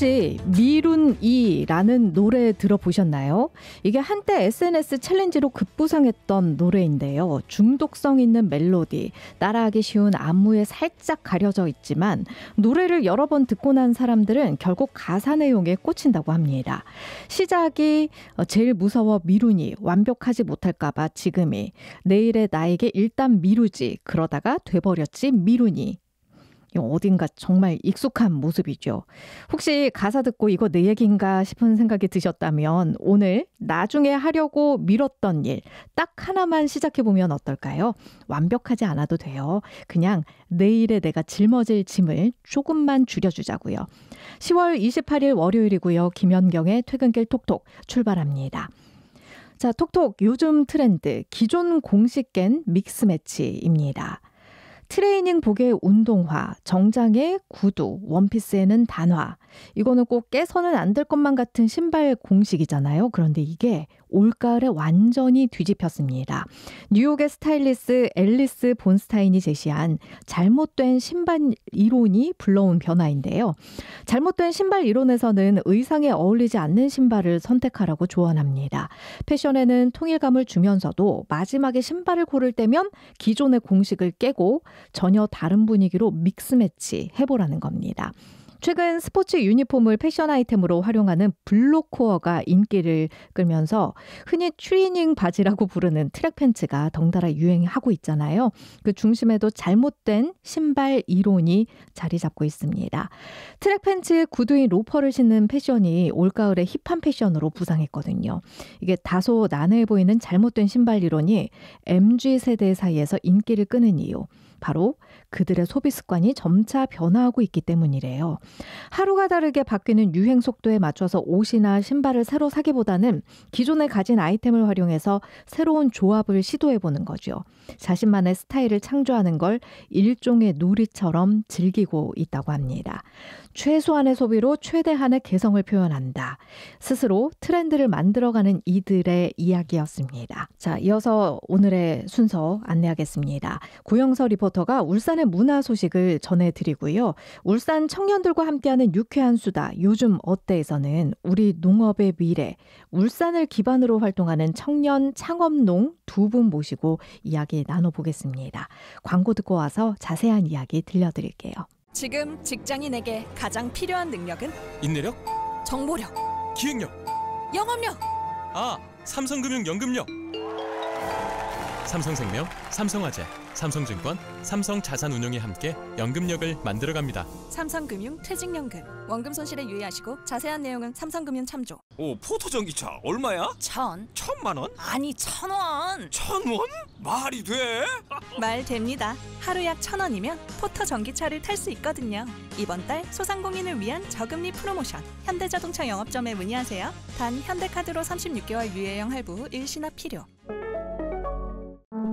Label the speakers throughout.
Speaker 1: 혹시 미룬이라는 노래 들어보셨나요? 이게 한때 SNS 챌린지로 급부상했던 노래인데요. 중독성 있는 멜로디, 따라하기 쉬운 안무에 살짝 가려져 있지만 노래를 여러 번 듣고 난 사람들은 결국 가사 내용에 꽂힌다고 합니다. 시작이 제일 무서워 미룬이, 완벽하지 못할까봐 지금이, 내일의 나에게 일단 미루지, 그러다가 돼버렸지 미룬이. 어딘가 정말 익숙한 모습이죠. 혹시 가사 듣고 이거 내 얘기인가 싶은 생각이 드셨다면 오늘 나중에 하려고 미뤘던 일 딱 하나만 시작해보면 어떨까요? 완벽하지 않아도 돼요. 그냥 내일에 내가 짊어질 짐을 조금만 줄여주자고요. 10월 28일 월요일이고요. 김연경의 퇴근길 톡톡 출발합니다. 자, 톡톡 요즘 트렌드 기존 공식 깬 믹스매치입니다. 트레이닝복의 운동화, 정장의 구두, 원피스에는 단화. 이거는 꼭 깨서는 안 될 것만 같은 신발 공식이잖아요. 그런데 이게 올가을에 완전히 뒤집혔습니다. 뉴욕의 스타일리스트 앨리스 본스타인이 제시한 잘못된 신발 이론이 불러온 변화인데요. 잘못된 신발 이론에서는 의상에 어울리지 않는 신발을 선택하라고 조언합니다. 패션에는 통일감을 주면서도 마지막에 신발을 고를 때면 기존의 공식을 깨고 전혀 다른 분위기로 믹스매치 해보라는 겁니다. 최근 스포츠 유니폼을 패션 아이템으로 활용하는 블록코어가 인기를 끌면서 흔히 트레이닝 바지라고 부르는 트랙 팬츠가 덩달아 유행하고 있잖아요. 그 중심에도 잘못된 신발 이론이 자리 잡고 있습니다. 트랙 팬츠 구두인 로퍼를 신는 패션이 올가을에 힙한 패션으로 부상했거든요. 이게 다소 난해해 보이는 잘못된 신발 이론이 MZ세대 사이에서 인기를 끄는 이유. 바로 그들의 소비 습관이 점차 변화하고 있기 때문이래요. 하루가 다르게 바뀌는 유행 속도에 맞춰서 옷이나 신발을 새로 사기보다는 기존에 가진 아이템을 활용해서 새로운 조합을 시도해보는 거죠. 자신만의 스타일을 창조하는 걸 일종의 놀이처럼 즐기고 있다고 합니다. 최소한의 소비로 최대한의 개성을 표현한다. 스스로 트렌드를 만들어가는 이들의 이야기였습니다. 자, 이어서 오늘의 순서 안내하겠습니다. 구영서 리포터가 울산의 문화 소식을 전해드리고요. 울산 청년들과 함께하는 유쾌한 수다 요즘 어때에서는 우리 농업의 미래, 울산을 기반으로 활동하는 청년 창업농 두 분 모시고 이야기 나눠보겠습니다. 광고 듣고 와서 자세한 이야기 들려드릴게요.
Speaker 2: 지금 직장인에게 가장 필요한 능력은?
Speaker 3: 인내력?
Speaker 2: 정보력,
Speaker 3: 기획력,
Speaker 2: 영업력.
Speaker 3: 삼성금융 연금력. 삼성생명, 삼성화재, 삼성증권, 삼성자산운용이 함께 연금력을 만들어갑니다.
Speaker 2: 삼성금융 퇴직연금. 원금 손실에 유의하시고 자세한 내용은 삼성금융 참조.
Speaker 4: 오, 포토전기차 얼마야? 1,000만 원?
Speaker 2: 아니 1,000원.
Speaker 4: 1,000원? 말이 돼?
Speaker 2: 말 됩니다. 하루 약 1,000원이면 포터 전기차를 탈 수 있거든요. 이번 달 소상공인을 위한 저금리 프로모션. 현대자동차 영업점에 문의하세요. 단 현대카드로 36개월 유예형 할부 후 일시납 필요.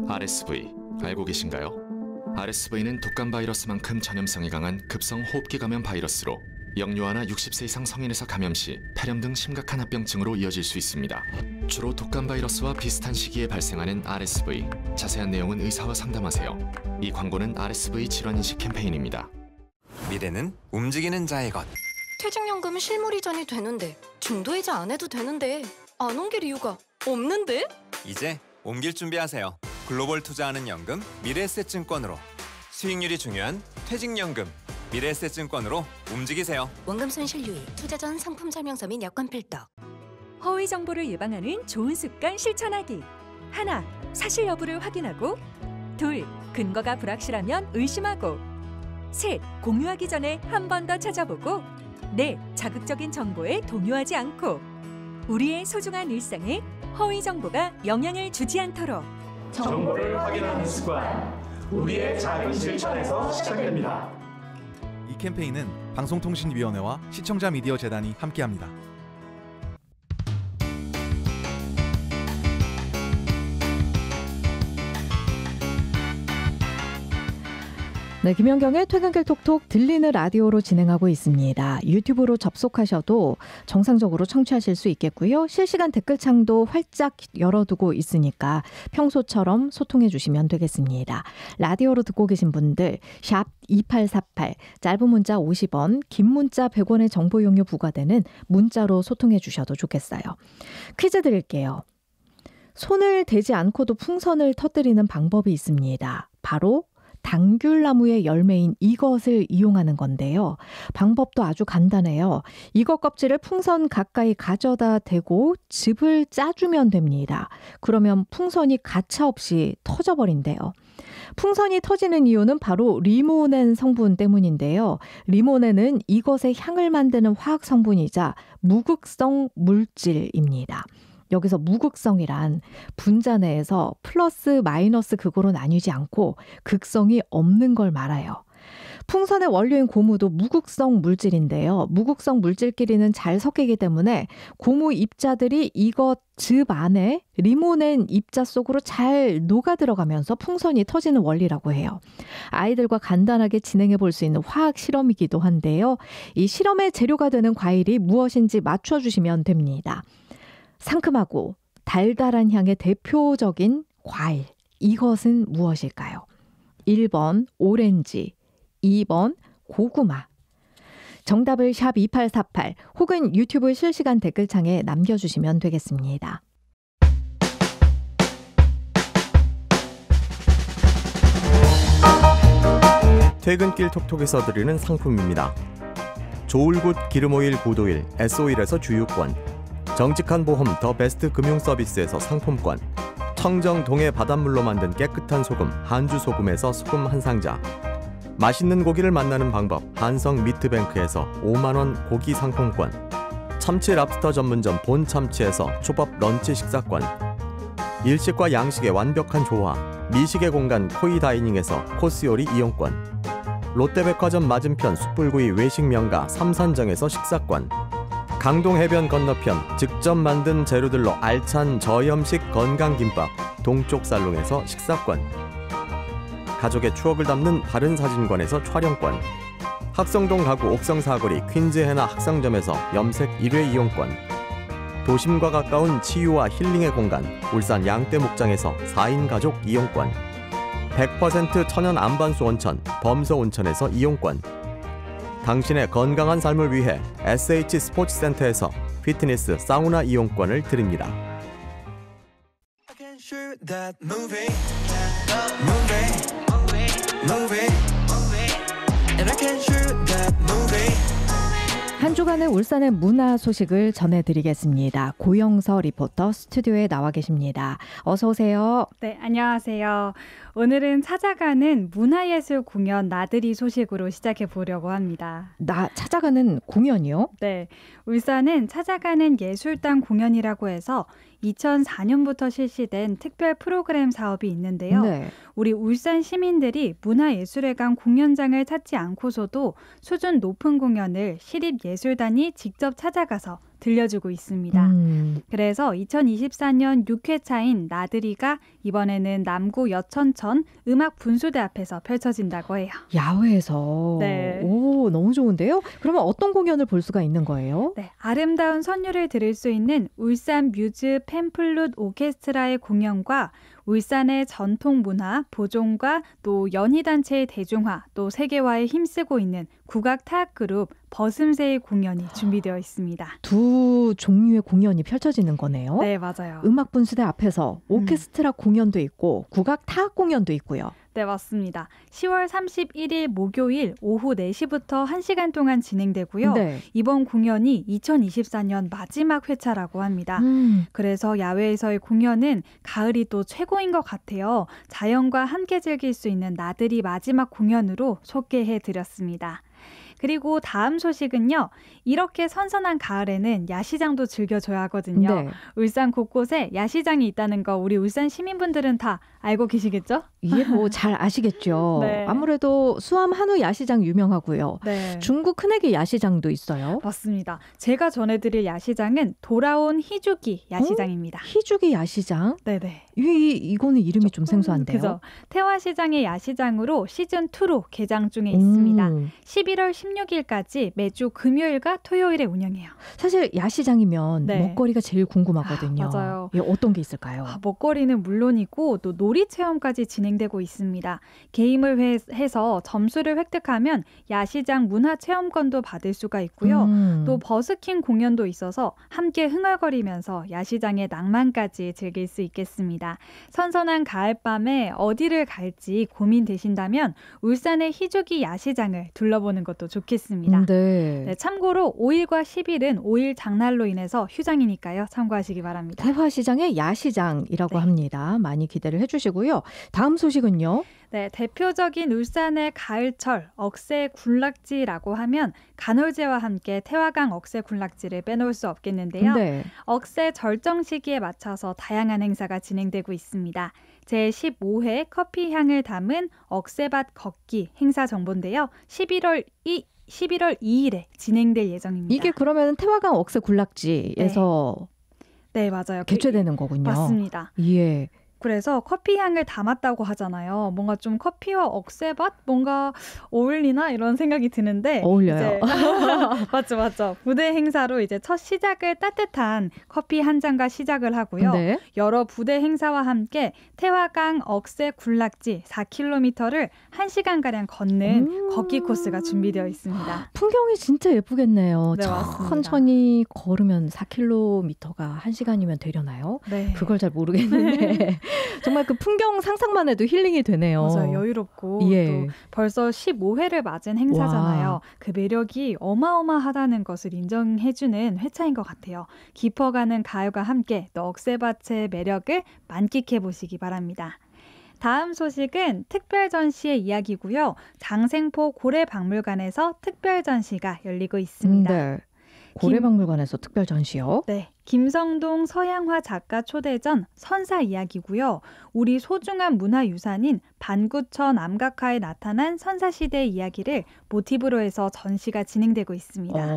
Speaker 5: RSV 알고 계신가요? RSV는 독감 바이러스만큼 전염성이 강한 급성 호흡기 감염 바이러스로 영유아나 60세 이상 성인에서 감염 시 폐렴 등 심각한 합병증으로 이어질 수 있습니다. 주로 독감 바이러스와 비슷한 시기에 발생하는 RSV. 자세한 내용은 의사와 상담하세요. 이 광고는 RSV 질환인식 캠페인입니다.
Speaker 4: 미래는 움직이는 자의 것.
Speaker 6: 퇴직연금 실물 이전이 되는데 중도이자 안 해도 되는데 안 옮길 이유가 없는데?
Speaker 4: 이제 옮길 준비하세요. 글로벌 투자하는 연금 미래에셋증권으로. 수익률이 중요한 퇴직연금 미래에셋증권으로 움직이세요.
Speaker 6: 원금 손실 유의, 투자 전 상품 설명서 및 여건 필터.
Speaker 7: 허위 정보를 예방하는 좋은 습관 실천하기. 하나, 사실 여부를 확인하고. 둘, 근거가 불확실하면 의심하고. 셋, 공유하기 전에 한 번 더 찾아보고. 넷, 자극적인 정보에 동요하지 않고. 우리의 소중한 일상에 허위 정보가 영향을 주지 않도록.
Speaker 8: 정보를 확인하는 습관, 우리의 작은 실천에서 시작됩니다.
Speaker 9: 이 캠페인은 방송통신위원회와 시청자 미디어 재단이 함께합니다.
Speaker 1: 네, 김연경의 퇴근길 톡톡 들리는 라디오로 진행하고 있습니다. 유튜브로 접속하셔도 정상적으로 청취하실 수 있겠고요. 실시간 댓글창도 활짝 열어두고 있으니까 평소처럼 소통해 주시면 되겠습니다. 라디오로 듣고 계신 분들 샵 2848 짧은 문자 50원, 긴 문자 100원의 정보 이용료 부과되는 문자로 소통해 주셔도 좋겠어요. 퀴즈 드릴게요. 손을 대지 않고도 풍선을 터뜨리는 방법이 있습니다. 바로 당귤나무의 열매인 이것을 이용하는 건데요. 방법도 아주 간단해요. 이것 껍질을 풍선 가까이 가져다 대고 즙을 짜주면 됩니다. 그러면 풍선이 가차없이 터져버린대요. 풍선이 터지는 이유는 바로 리모넨 성분 때문인데요. 리모넨은 이것의 향을 만드는 화학 성분이자 무극성 물질입니다. 여기서 무극성이란 분자 내에서 플러스 마이너스 극으로 나뉘지 않고 극성이 없는 걸 말아요. 풍선의 원료인 고무도 무극성 물질인데요. 무극성 물질끼리는 잘 섞이기 때문에 고무 입자들이 이것 즙 안에 리모넨 입자 속으로 잘 녹아 들어가면서 풍선이 터지는 원리라고 해요. 아이들과 간단하게 진행해 볼 수 있는 화학 실험이기도 한데요. 이 실험의 재료가 되는 과일이 무엇인지 맞춰주시면 됩니다. 상큼하고 달달한 향의 대표적인 과일, 이것은 무엇일까요? 1번 오렌지, 2번 고구마. 정답을 샵 2848 혹은 유튜브 실시간 댓글창에 남겨주시면 되겠습니다.
Speaker 10: 퇴근길 톡톡에서 드리는 상품입니다. 조울굿 기름오일 구도일 S오일에서 주유권, 정직한 보험 더 베스트 금융서비스에서 상품권, 청정 동해 바닷물로 만든 깨끗한 소금 한주소금에서 소금 한 상자, 맛있는 고기를 만나는 방법 한성 미트뱅크에서 5만원 고기 상품권, 참치 랍스터 전문점 본참치에서 초밥 런치 식사권, 일식과 양식의 완벽한 조화 미식의 공간 코이다이닝에서 코스요리 이용권, 롯데백화점 맞은편 숯불구이 외식 명가 삼산정에서 식사권, 강동 해변 건너편 직접 만든 재료들로 알찬 저염식 건강김밥 동쪽 살롱에서 식사권, 가족의 추억을 담는 바른 사진관에서 촬영권, 학성동 가구 옥성 사거리 퀸즈 헤나 학상점에서 염색 1회 이용권, 도심과 가까운 치유와 힐링의 공간 울산 양떼 목장에서 4인 가족 이용권, 100% 천연 안반수 온천 범서 온천에서 이용권, 당신의 건강한 삶을 위해 SH 스포츠센터에서 피트니스 사우나 이용권을 드립니다.
Speaker 1: 한 주간의 울산의 문화 소식을 전해드리겠습니다. 고영서 리포터 스튜디오에 나와 계십니다. 어서 오세요.
Speaker 11: 네, 안녕하세요. 오늘은 찾아가는 문화예술 공연 나들이 소식으로 시작해 보려고 합니다.
Speaker 1: 찾아가는 공연이요?
Speaker 11: 네, 울산은 찾아가는 예술당 공연이라고 해서 2004년부터 실시된 특별 프로그램 사업이 있는데요.
Speaker 1: 네.
Speaker 11: 우리 울산 시민들이 문화예술회관 공연장을 찾지 않고서도 수준 높은 공연을 시립예술단이 직접 찾아가서 들려주고 있습니다. 그래서 2024년 6회차인 나들이가 이번에는 남구 여천천 음악분수대 앞에서 펼쳐진다고 해요.
Speaker 1: 야외에서?
Speaker 11: 네.
Speaker 1: 오, 너무 좋은데요? 그러면 어떤 공연을 볼 수가 있는 거예요?
Speaker 11: 네, 아름다운 선율을 들을 수 있는 울산 뮤즈 펜플룻 오케스트라의 공연과 울산의 전통 문화, 보존과 또 연희단체의 대중화, 또 세계화에 힘쓰고 있는 국악 타악 그룹 버슴새의 공연이 준비되어 있습니다.
Speaker 1: 두 종류의 공연이 펼쳐지는 거네요.
Speaker 11: 네, 맞아요.
Speaker 1: 음악분수대 앞에서 오케스트라 공연도 있고 국악 타악 공연도 있고요.
Speaker 11: 네, 맞습니다. 10월 31일 목요일 오후 4시부터 1시간 동안 진행되고요.
Speaker 1: 네.
Speaker 11: 이번 공연이 2024년 마지막 회차라고 합니다. 그래서 야외에서의 공연은 가을이 또 최고인 것 같아요. 자연과 함께 즐길 수 있는 나들이 마지막 공연으로 소개해드렸습니다. 그리고 다음 소식은요. 이렇게 선선한 가을에는 야시장도 즐겨줘야 하거든요.
Speaker 1: 네.
Speaker 11: 울산 곳곳에 야시장이 있다는 거 우리 울산 시민분들은 다 알고 계시겠죠?
Speaker 1: 이게 뭐 잘 아시겠죠.
Speaker 11: 네.
Speaker 1: 아무래도 수암 한우 야시장 유명하고요.
Speaker 11: 네.
Speaker 1: 중국 큰애기 야시장도 있어요.
Speaker 11: 맞습니다. 제가 전해드릴 야시장은 돌아온 희주기 야시장입니다.
Speaker 1: 희주기 야시장?
Speaker 11: 네네.
Speaker 1: 이거는 이름이 좀 생소한데요.
Speaker 11: 그죠. 태화시장의 야시장으로 시즌2로 개장 중에 있습니다. 11월 16일까지 매주 금요일과 토요일에 운영해요.
Speaker 1: 사실 야시장이면
Speaker 11: 네.
Speaker 1: 먹거리가 제일 궁금하거든요.
Speaker 11: 맞아요.
Speaker 1: 예, 어떤 게 있을까요?
Speaker 11: 먹거리는 물론이고 또 놀이 체험까지 진행되고 있습니다. 게임을 해서 점수를 획득하면 야시장 문화체험권도 받을 수가 있고요. 또 버스킹 공연도 있어서 함께 흥얼거리면서 야시장의 낭만까지 즐길 수 있겠습니다. 선선한 가을밤에 어디를 갈지 고민되신다면 울산의 희주기 야시장을 둘러보는 것도 좋겠습니다. 네, 참고로 5일과 10일은 5일 장날로 인해서 휴장이니까요. 참고하시기 바랍니다.
Speaker 1: 태화시장의 야시장이라고 합니다. 많이 기대를 해주시고요. 다음 소식은요.
Speaker 11: 네, 대표적인 울산의 가을철 억새 군락지라고 하면 간헐제와 함께 태화강 억새 군락지를 빼놓을 수 없겠는데요.
Speaker 1: 네.
Speaker 11: 억새 절정 시기에 맞춰서 다양한 행사가 진행되고 있습니다. 제15회 커피향을 담은 억새밭 걷기 행사 정보인데요. 11월 2일에 진행될 예정입니다.
Speaker 1: 이게 그러면 태화강 억새 군락지에서
Speaker 11: 네, 맞아요.
Speaker 1: 개최되는 거군요.
Speaker 11: 맞습니다.
Speaker 1: 예.
Speaker 11: 그래서 커피 향을 담았다고 하잖아요. 뭔가 좀 커피와 억새밭 뭔가 어울리나 이런 생각이 드는데
Speaker 1: 어울려요.
Speaker 11: 이제 맞죠. 부대 행사로 이제 첫 시작을 따뜻한 커피 한 잔과 시작을 하고요.
Speaker 1: 네.
Speaker 11: 여러 부대 행사와 함께 태화강 억새 군락지 4km를 1시간가량 걷는 걷기 코스가 준비되어 있습니다.
Speaker 1: 풍경이 진짜 예쁘겠네요.
Speaker 11: 네, 맞습니다.
Speaker 1: 천천히 걸으면 4km가 1시간이면 되려나요?
Speaker 11: 네.
Speaker 1: 그걸 잘 모르겠는데 정말 그 풍경 상상만 해도 힐링이 되네요.
Speaker 11: 맞아요. 여유롭고
Speaker 1: 예.
Speaker 11: 또 벌써 15회를 맞은 행사잖아요.
Speaker 1: 와.
Speaker 11: 그 매력이 어마어마하다는 것을 인정해주는 회차인 것 같아요. 깊어가는 가을과 함께 또 억새밭의 매력을 만끽해 보시기 바랍니다. 다음 소식은 특별 전시의 이야기고요. 장생포 고래박물관에서 특별 전시가 열리고 있습니다.
Speaker 1: 네. 고래박물관에서 특별 전시요?
Speaker 11: 네. 김성동 서양화 작가 초대전 선사 이야기고요. 우리 소중한 문화유산인 반구천 암각화에 나타난 선사시대의 이야기를 모티브로 해서 전시가 진행되고 있습니다.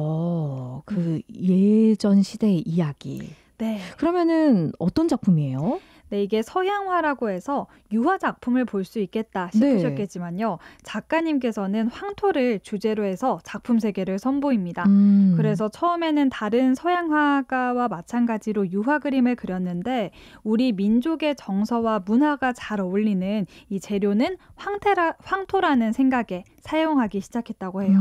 Speaker 1: 그 예전 시대의 이야기.
Speaker 11: 네.
Speaker 1: 그러면은 어떤 작품이에요?
Speaker 11: 네, 이게 서양화라고 해서 유화 작품을 볼 수 있겠다 싶으셨겠지만요. 작가님께서는 황토를 주제로 해서 작품 세계를 선보입니다. 그래서 처음에는 다른 서양화가와 마찬가지로 유화 그림을 그렸는데 우리 민족의 정서와 문화가 잘 어울리는 이 재료는 황토라는 생각에 사용하기 시작했다고 해요.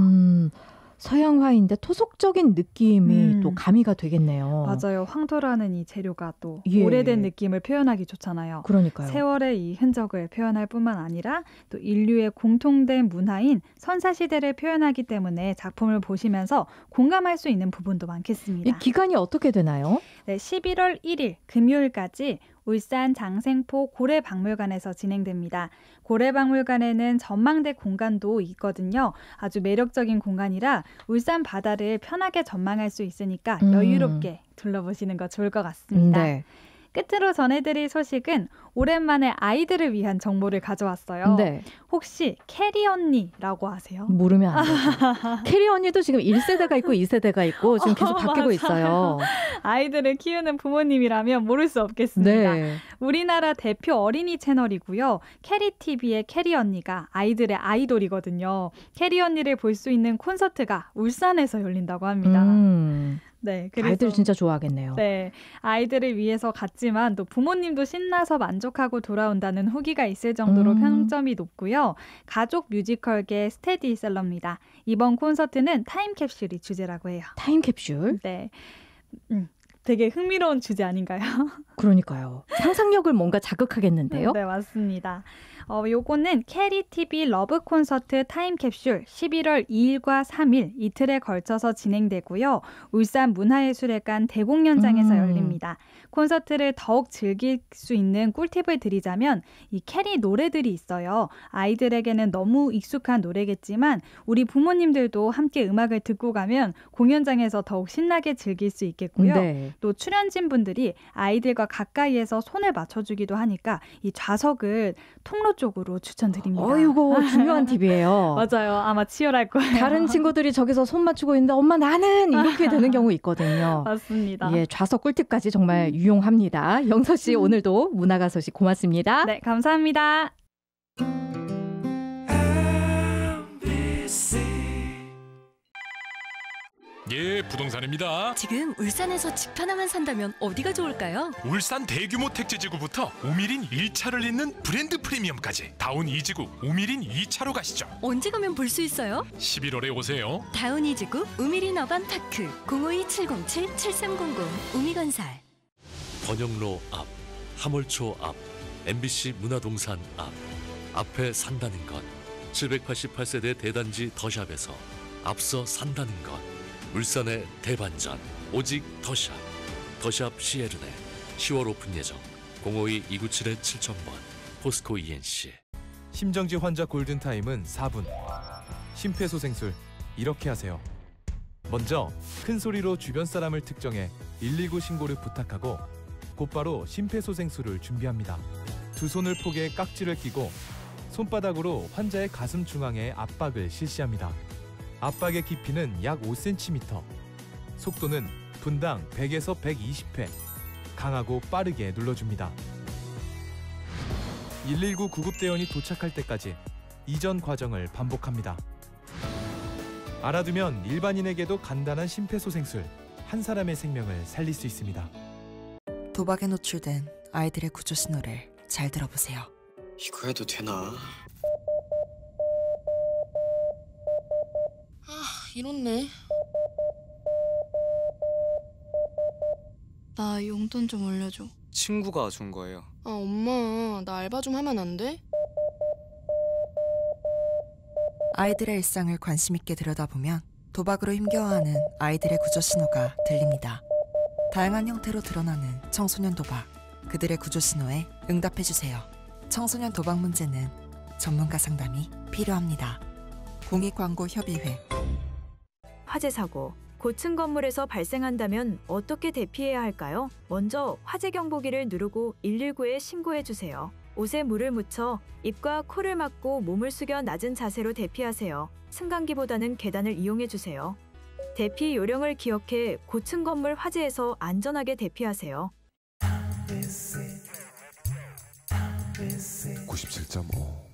Speaker 1: 서양화인데 토속적인 느낌이 또 가미가 되겠네요.
Speaker 11: 맞아요. 황토라는 이 재료가 또
Speaker 1: 예.
Speaker 11: 오래된 느낌을 표현하기 좋잖아요.
Speaker 1: 그러니까요.
Speaker 11: 세월의 이 흔적을 표현할 뿐만 아니라 또 인류의 공통된 문화인 선사시대를 표현하기 때문에 작품을 보시면서 공감할 수 있는 부분도 많겠습니다.
Speaker 1: 이 기간이 어떻게 되나요?
Speaker 11: 네, 11월 1일 금요일까지 울산 장생포 고래박물관에서 진행됩니다. 고래박물관에는 전망대 공간도 있거든요. 아주 매력적인 공간이라 울산 바다를 편하게 전망할 수 있으니까 여유롭게 둘러보시는 거 좋을 것 같습니다.
Speaker 1: 네.
Speaker 11: 끝으로 전해드릴 소식은 오랜만에 아이들을 위한 정보를 가져왔어요.
Speaker 1: 네.
Speaker 11: 혹시 캐리 언니라고 아세요?
Speaker 1: 모르면 안 되죠. 캐리 언니도 지금 1세대가 있고 2세대가 있고 지금 계속 바뀌고
Speaker 11: 맞아요.
Speaker 1: 있어요.
Speaker 11: 아이들을 키우는 부모님이라면 모를 수 없겠습니다.
Speaker 1: 네.
Speaker 11: 우리나라 대표 어린이 채널이고요. 캐리TV의 캐리 언니가 아이들의 아이돌이거든요. 캐리 언니를 볼 수 있는 콘서트가 울산에서 열린다고 합니다. 네, 그래서
Speaker 1: 아이들 진짜 좋아하겠네요.
Speaker 11: 네, 아이들을 위해서 갔지만 또 부모님도 신나서 만족하고 돌아온다는 후기가 있을 정도로 평점이 높고요. 가족 뮤지컬계 스테디셀러입니다. 이번 콘서트는 타임캡슐이 주제라고 해요.
Speaker 1: 타임캡슐?
Speaker 11: 네. 되게 흥미로운 주제 아닌가요?
Speaker 1: 그러니까요. 상상력을 뭔가 자극하겠는데요?
Speaker 11: 네, 맞습니다. 요거는 캐리TV 러브 콘서트 타임캡슐 11월 2일과 3일 이틀에 걸쳐서 진행되고요. 울산 문화예술회관 대공연장에서 열립니다. 콘서트를 더욱 즐길 수 있는 꿀팁을 드리자면 이 캐리 노래들이 있어요. 아이들에게는 너무 익숙한 노래겠지만 우리 부모님들도 함께 음악을 듣고 가면 공연장에서 더욱 신나게 즐길 수 있겠고요.
Speaker 1: 네.
Speaker 11: 또 출연진 분들이 아이들과 가까이에서 손을 맞춰주기도 하니까 이 좌석을 통로 쪽으로 추천드립니다.
Speaker 1: 어이고 중요한 팁이에요.
Speaker 11: 맞아요. 아마 치열할 거예요.
Speaker 1: 다른 친구들이 저기서 손 맞추고 있는데 엄마 나는 이렇게 되는 경우 있거든요.
Speaker 11: 맞습니다.
Speaker 1: 예, 좌석 꿀팁까지 정말 유용합니다. 영서 씨 오늘도 문화가 소식 고맙습니다.
Speaker 11: 네, 감사합니다.
Speaker 12: 예, 부동산입니다.
Speaker 6: 지금 울산에서 집 하나만 산다면 어디가 좋을까요?
Speaker 12: 울산 대규모 택지지구부터 우미린 1차를 잇는 브랜드 프리미엄까지 다운 2지구 우미린 2차로 가시죠.
Speaker 6: 언제 가면 볼 수 있어요?
Speaker 12: 11월에 오세요.
Speaker 6: 다운 2지구 우미린 어반파크 052-707-7300 우미건설.
Speaker 13: 번영로 앞, 하몰초 앞, MBC 문화동산 앞. 앞에 산다는 것. 788세대 대단지 더샵에서 앞서 산다는 것. 울산의 대반전 오직 더샵. 더샵 시에르네 10월 오픈 예정. 052-297-7000번 포스코 ENC.
Speaker 9: 심정지 환자 골든타임은 4분. 심폐소생술 이렇게 하세요. 먼저 큰 소리로 주변 사람을 특정해 119 신고를 부탁하고 곧바로 심폐소생술을 준비합니다. 두 손을 포개 깍지를 끼고 손바닥으로 환자의 가슴 중앙에 압박을 실시합니다. 압박의 깊이는 약 5cm, 속도는 분당 100에서 120회, 강하고 빠르게 눌러줍니다. 119 구급대원이 도착할 때까지 이전 과정을 반복합니다. 알아두면 일반인에게도 간단한 심폐소생술, 한 사람의 생명을 살릴 수 있습니다.
Speaker 14: 도박에 노출된 아이들의 구조 신호를 잘 들어보세요.
Speaker 15: 이거 해도 되나?
Speaker 16: 이렇네. 나 용돈 좀 올려줘.
Speaker 15: 친구가 준 거예요.
Speaker 16: 아 엄마, 나 알바 좀 하면 안 돼?
Speaker 14: 아이들의 일상을 관심 있게 들여다보면 도박으로 힘겨워하는 아이들의 구조 신호가 들립니다. 다양한 형태로 드러나는 청소년 도박. 그들의 구조 신호에 응답해주세요. 청소년 도박 문제는 전문가 상담이 필요합니다. 공익광고협의회.
Speaker 17: 화재 사고, 고층 건물에서 발생한다면 어떻게 대피해야 할까요? 먼저 화재 경보기를 누르고 119에 신고해 주세요. 옷에 물을 묻혀 입과 코를 막고 몸을 숙여 낮은 자세로 대피하세요. 승강기보다는 계단을 이용해 주세요. 대피 요령을 기억해 고층 건물 화재에서 안전하게 대피하세요.
Speaker 18: 97.5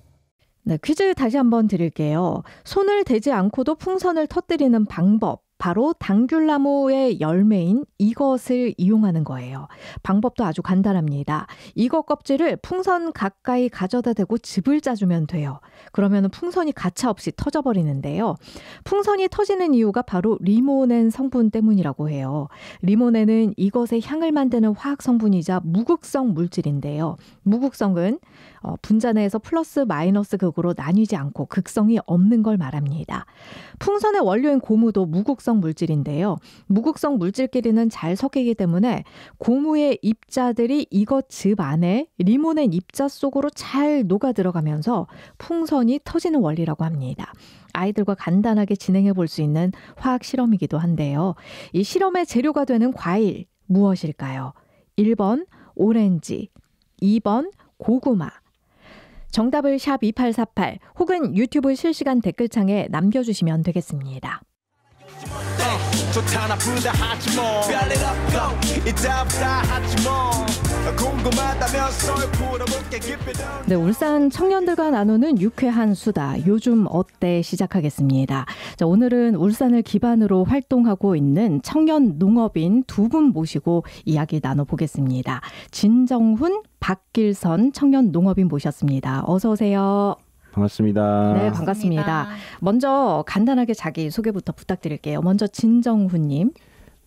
Speaker 1: 네, 퀴즈 다시 한번 드릴게요. 손을 대지 않고도 풍선을 터뜨리는 방법. 바로 당귤나무의 열매인 이것을 이용하는 거예요. 방법도 아주 간단합니다. 이것 껍질을 풍선 가까이 가져다 대고 즙을 짜주면 돼요. 그러면 풍선이 가차없이 터져버리는데요. 풍선이 터지는 이유가 바로 리모넨 성분 때문이라고 해요. 리모넨은 이것의 향을 만드는 화학 성분이자 무극성 물질인데요. 무극성은 분자 내에서 플러스 마이너스 극으로 나뉘지 않고 극성이 없는 걸 말합니다. 풍선의 원료인 고무도 무극성 물질인데요. 무극성 물질끼리는 잘 섞이기 때문에 고무의 입자들이 이것 즙 안에 리모넨 입자 속으로 잘 녹아 들어가면서 풍선이 터지는 원리라고 합니다. 아이들과 간단하게 진행해 볼 수 있는 화학 실험이기도 한데요. 이 실험의 재료가 되는 과일 무엇일까요? 1번 오렌지, 2번 고구마. 정답을 샵 2848 혹은 유튜브 실시간 댓글창에 남겨주시면 되겠습니다.
Speaker 19: 좋다 나쁘다 하지 뭐 별일 없고 이따보다 하지 뭐 궁금하다면 썰 풀어볼게 깊이.
Speaker 1: 네, 울산 청년들과 나누는 유쾌한 수다. 요즘 어때 시작하겠습니다. 자, 오늘은 울산을 기반으로 활동하고 있는 청년 농업인 두 분 모시고 이야기 나눠보겠습니다. 진정훈, 박길선 청년 농업인 모셨습니다. 어서 오세요.
Speaker 20: 반갑습니다.
Speaker 1: 네, 반갑습니다. 먼저 간단하게 자기 소개부터 부탁드릴게요. 먼저 진정훈님.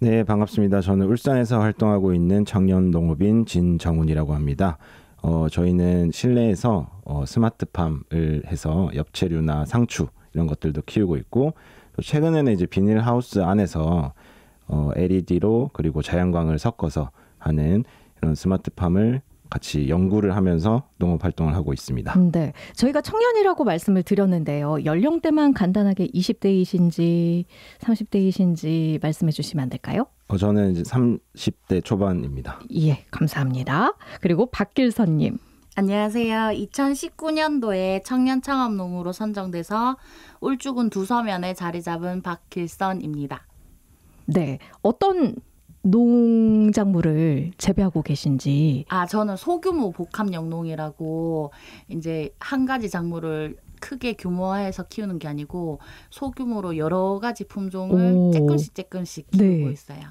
Speaker 20: 네, 반갑습니다. 저는 울산에서 활동하고 있는 청년 농업인 진정훈이라고 합니다. 저희는 실내에서 스마트팜을 해서 엽채류나 상추 이런 것들도 키우고 있고, 또 최근에는 이제 비닐하우스 안에서 LED로 그리고 자연광을 섞어서 하는 이런 스마트팜을 같이 연구를 하면서 농업 활동을 하고 있습니다.
Speaker 1: 네, 저희가 청년이라고 말씀을 드렸는데요. 연령대만 간단하게 20대이신지 30대이신지 말씀해 주시면 안 될까요?
Speaker 20: 저는 이제 30대 초반입니다.
Speaker 1: 예, 감사합니다. 그리고 박길선님.
Speaker 18: 안녕하세요. 2019년도에 청년창업농으로 선정돼서 울주군 두서면에 자리 잡은 박길선입니다.
Speaker 1: 네, 어떤 농작물을 재배하고 계신지.
Speaker 18: 저는 소규모 복합영농이라고 이제 한 가지 작물을 크게 규모화해서 키우는 게 아니고 소규모로 여러 가지 품종을 조금씩 키우고 있어요.